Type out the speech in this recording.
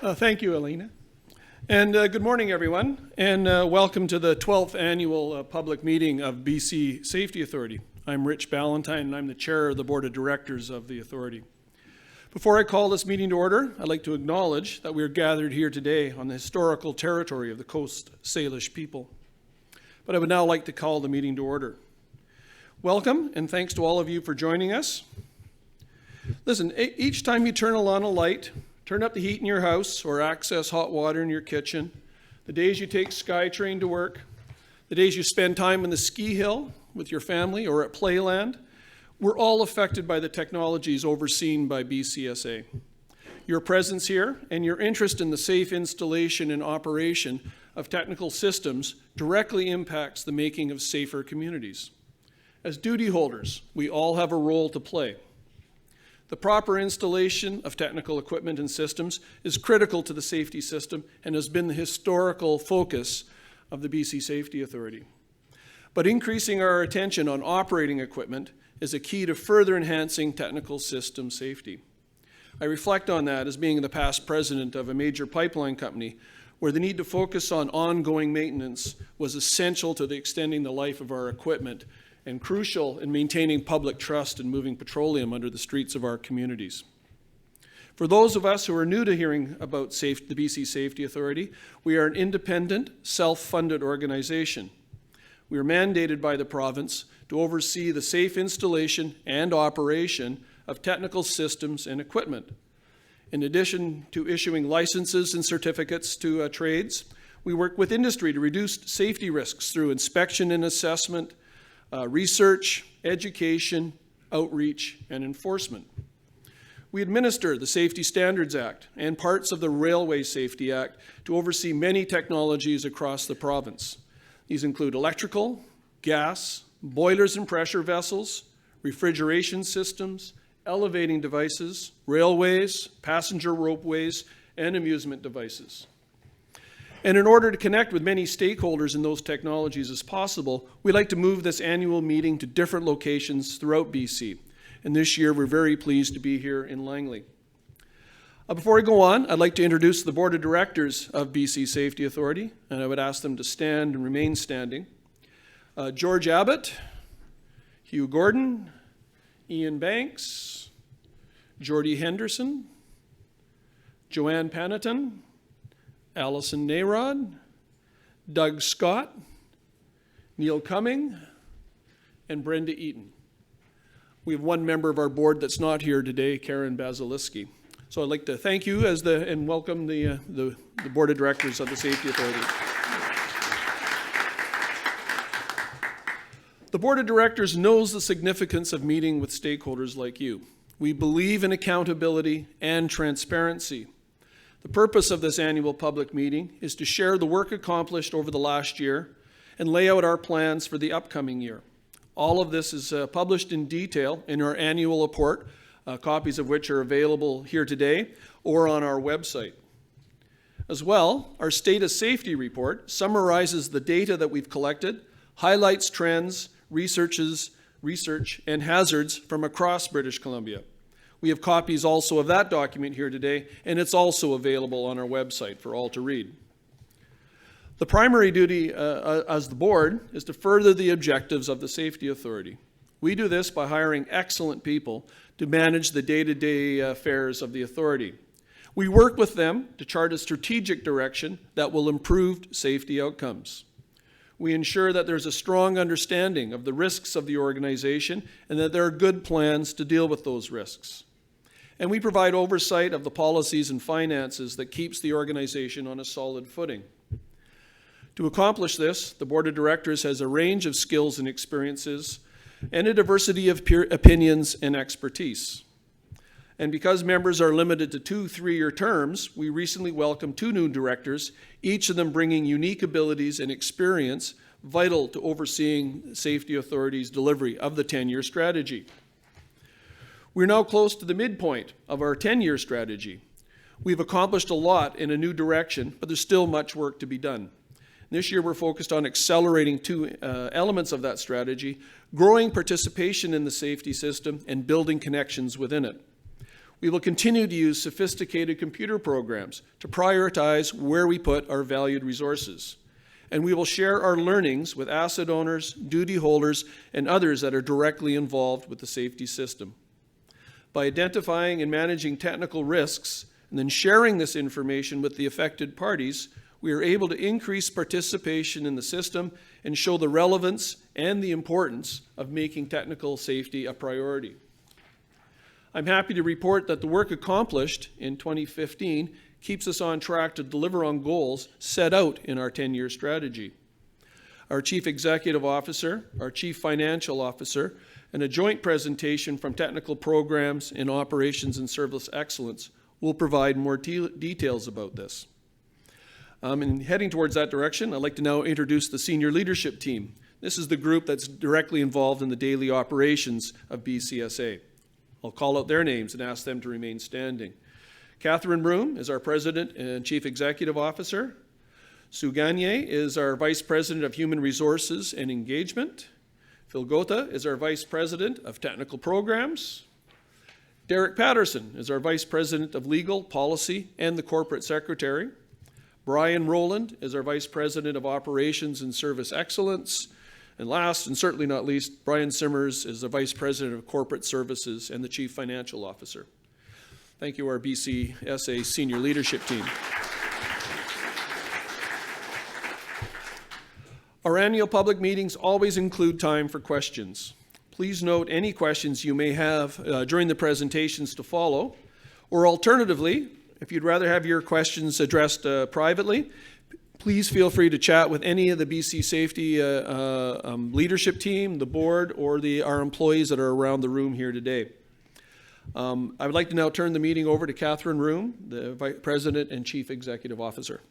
Thank you, Elena. And good morning, everyone, and welcome to the 12th annual public meeting of BC Safety Authority. I'm Rich Ballantyne, and I'm the chair of the board of directors of the authority. Before I call this meeting to order, I'd like to acknowledge that we are gathered here today on the historical territory of the Coast Salish people. But I would now like to call the meeting to order. Welcome, and thanks to all of you for joining us. Listen, each time you turn on a light, turn up the heat in your house, or access hot water in your kitchen, the days you take SkyTrain to work, the days you spend time on the ski hill with your family or at Playland, we're all affected by the technologies overseen by BCSA. Your presence here and your interest in the safe installation and operation of technical systems directly impacts the making of safer communities. As duty holders, we all have a role to play. The proper installation of technical equipment and systems is critical to the safety system and has been the historical focus of the BC Safety Authority. But increasing our attention on operating equipment is a key to further enhancing technical system safety. I reflect on that as being the past president of a major pipeline company where the need to focus on ongoing maintenance was essential to extending the life of our equipment and crucial in maintaining public trust in moving petroleum under the streets of our communities. For those of us who are new to hearing about the BC Safety Authority, we are an independent, self-funded organization. We are mandated by the province to oversee the safe installation and operation of technical systems and equipment. In addition to issuing licenses and certificates to trades, we work with industry to reduce safety risks through inspection and assessment, research, education, outreach, and enforcement. We administer the Safety Standards Act and parts of the Railway Safety Act to oversee many technologies across the province. These include electrical, gas, boilers and pressure vessels, refrigeration systems, elevating devices, railways, passenger ropeways, and amusement devices. And in order to connect with many stakeholders in those technologies as possible, we like to move this annual meeting to different locations throughout BC. And this year, we're very pleased to be here in Langley. Before I go on, I'd like to introduce the Board of Directors of BC Safety Authority, and I would ask them to stand and remain standing. George Abbott, Hugh Gordon, Ian Banks, Jordy Henderson, Joanne Panneton, Allison Nayrod, Doug Scott, Neil Cumming, and Brenda Eaton. We have one member of our board that's not here today, Karen Basiliski. So I'd like to thank you and welcome the Board of Directors of the Safety Authority. The Board of Directors knows the significance of meeting with stakeholders like you. We believe in accountability and transparency. The purpose of this annual public meeting is to share the work accomplished over the last year and lay out our plans for the upcoming year. All of this is published in detail in our annual report, copies of which are available here today or on our website. As well, our State of Safety report summarizes the data that we've collected, highlights trends, research, and hazards from across British Columbia. We have copies also of that document here today, and it's also available on our website for all to read. The primary duty as the board is to further the objectives of the Safety Authority. We do this by hiring excellent people to manage the day-to-day affairs of the authority. We work with them to chart a strategic direction that will improve safety outcomes. We ensure that there's a strong understanding of the risks of the organization and that there are good plans to deal with those risks. And we provide oversight of the policies and finances that keeps the organization on a solid footing. To accomplish this, the Board of Directors has a range of skills and experiences and a diversity of opinions and expertise. And because members are limited to 2 3-year terms, we recently welcomed 2 new directors, each of them bringing unique abilities and experience vital to overseeing Safety Authority's delivery of the 10-year strategy. We're now close to the midpoint of our 10-year strategy. We've accomplished a lot in a new direction, but there's still much work to be done. This year we're focused on accelerating 2 elements of that strategy, growing participation in the safety system and building connections within it. We will continue to use sophisticated computer programs to prioritize where we put our valued resources. And we will share our learnings with asset owners, duty holders, and others that are directly involved with the safety system. By identifying and managing technical risks and then sharing this information with the affected parties, we are able to increase participation in the system and show the relevance and the importance of making technical safety a priority. I'm happy to report that the work accomplished in 2015 keeps us on track to deliver on goals set out in our 10-year strategy. Our Chief Executive Officer, our Chief Financial Officer, and a joint presentation from Technical Programs in Operations and Service Excellence will provide more details about this. And heading towards that direction, I'd like to now introduce the senior leadership team. This is the group that's directly involved in the daily operations of BCSA. I'll call out their names and ask them to remain standing. Catherine Broom is our President and Chief Executive Officer. Sue Gagne is our Vice President of Human Resources and Engagement. Phil Gota is our Vice President of Technical Programs. Derek Patterson is our Vice President of Legal, Policy, and the Corporate Secretary. Brian Rowland is our Vice President of Operations and Service Excellence. And last, and certainly not least, Brian Simmers is the Vice President of Corporate Services and the Chief Financial Officer. Thank you, our BCSA senior leadership team. Our annual public meetings always include time for questions. Please note any questions you may have during the presentations to follow, or alternatively, if you'd rather have your questions addressed privately, please feel free to chat with any of the BC Safety leadership team, the board, or our employees that are around the room here today. I would like to now turn the meeting over to Catherine Broom, the Vice President and Chief Executive Officer.